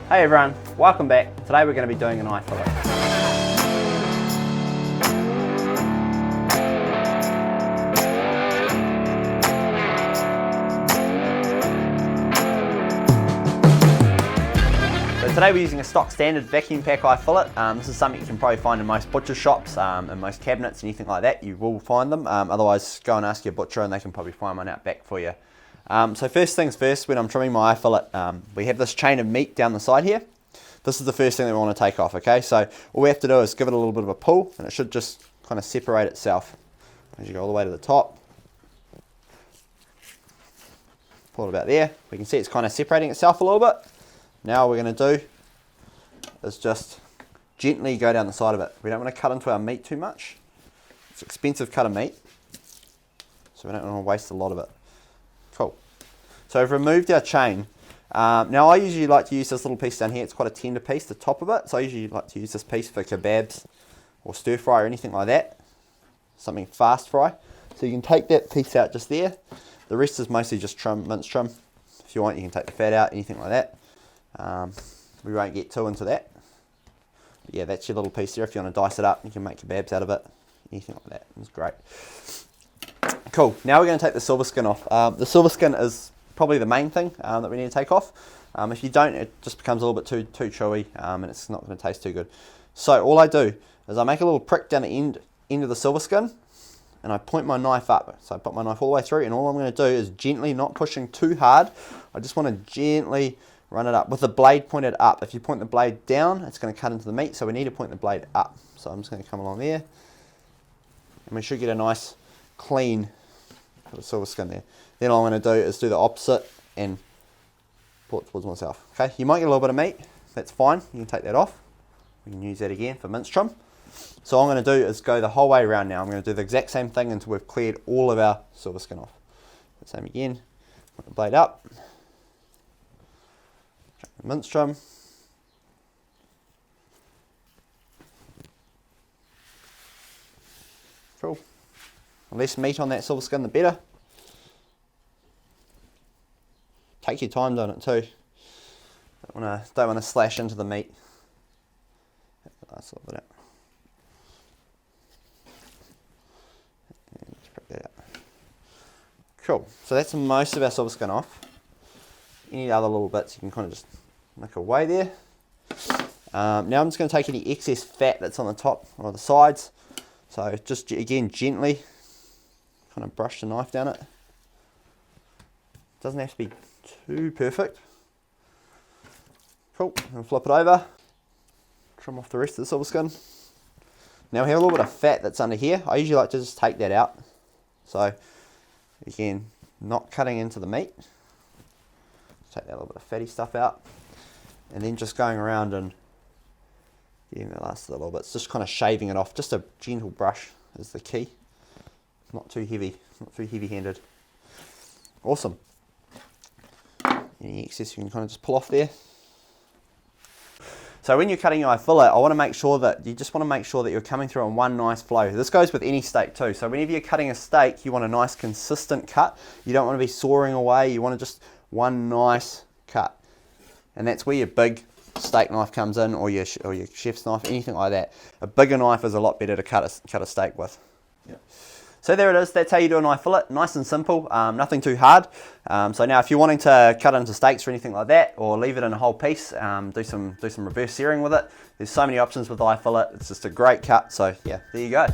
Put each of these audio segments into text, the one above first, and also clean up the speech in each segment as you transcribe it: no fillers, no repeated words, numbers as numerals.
Hey everyone, welcome back. Today we're going to be doing an eye fillet. So today we're using a stock standard vacuum pack eye fillet. This is something you can probably find in most butcher shops and most cabinets, anything like that. You will find them. Otherwise, go and ask your butcher and they can probably find one out back for you. So first things first, when I'm trimming my eye fillet, we have this chain of meat down the side here. This is the first thing that we want to take off, okay? So all we have to do is give it a little bit of a pull and it should just kind of separate itself. As you go all the way to the top, pull it about there. We can see it's kind of separating itself a little bit. Now all we're going to do is just gently go down the side of it. We don't want to cut into our meat too much. It's expensive cut of meat, so we don't want to waste a lot of it. Cool. So we've removed our chain. Now I usually like to use this little piece down here. It's quite a tender piece, the top of it. So I usually like to use this piece for kebabs or stir fry or anything like that. Something fast fry. So you can take that piece out just there. The rest is mostly just trim, mince trim. If you want, you can take the fat out, anything like that. We won't get too into that. But yeah, that's your little piece there. If you want to dice it up, you can make kebabs out of it. Anything like that. It's great. Cool. Now we're going to take the silver skin off. The silver skin is probably the main thing that we need to take off. If you don't, it just becomes a little bit too chewy and it's not going to taste too good. So all I do is I make a little prick down the end of the silver skin and I point my knife up. So I put my knife all the way through and all I'm going to do is gently, not pushing too hard, I just want to gently run it up with the blade pointed up. If you point the blade down, it's going to cut into the meat, so we need to point the blade up. So I'm just going to come along there and we should get a nice clean silver skin there. Then all I'm going to do is do the opposite and pull it towards myself. Okay, you might get a little bit of meat, that's fine, you can take that off. We can use that again for mince trim. So all I'm going to do is go the whole way around now. I'm going to do the exact same thing until we've cleared all of our silver skin off. The same again, put the blade up, mince trim. Cool. The less meat on that silver skin, the better. Take your time doing it too. Don't want to slash into the meat. Nice little bit out. And just prick that out. Cool. So that's most of our silver skin off. Any other little bits you can kind of just make away there. Now I'm just going to take any excess fat that's on the top or the sides. So just again gently kind of brush the knife down it. Doesn't have to be too perfect. Cool, and flip it over. Trim off the rest of the silver skin. Now we have a little bit of fat that's under here. I usually like to just take that out. So again, not cutting into the meat. Take that little bit of fatty stuff out. And then just going around and getting the last little bits, just kind of shaving it off. Just a gentle brush is the key. Not too heavy, not too heavy-handed. Awesome. Any excess you can kind of just pull off there. So when you're cutting your eye fillet, I want to make sure that you're coming through on one nice flow. This goes with any steak too. So whenever you're cutting a steak, you want a nice consistent cut. You don't want to be sawing away. You want to just one nice cut. And that's where your big steak knife comes in, or your chef's knife, anything like that. A bigger knife is a lot better to cut a steak with. Yep. So there it is, that's how you do an eye fillet, nice and simple, nothing too hard. So now if you're wanting to cut into steaks or anything like that, or leave it in a whole piece, do some reverse searing with it, there's so many options with the eye fillet, it's just a great cut, so yeah, there you go.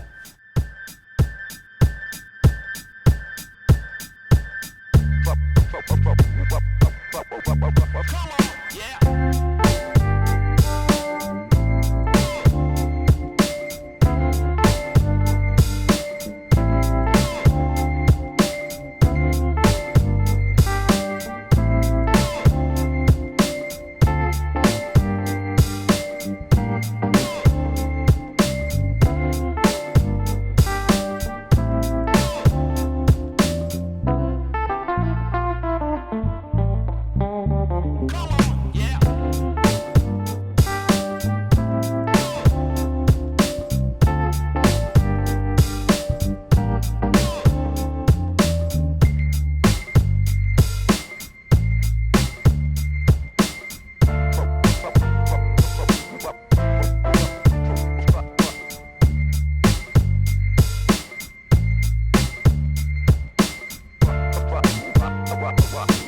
What?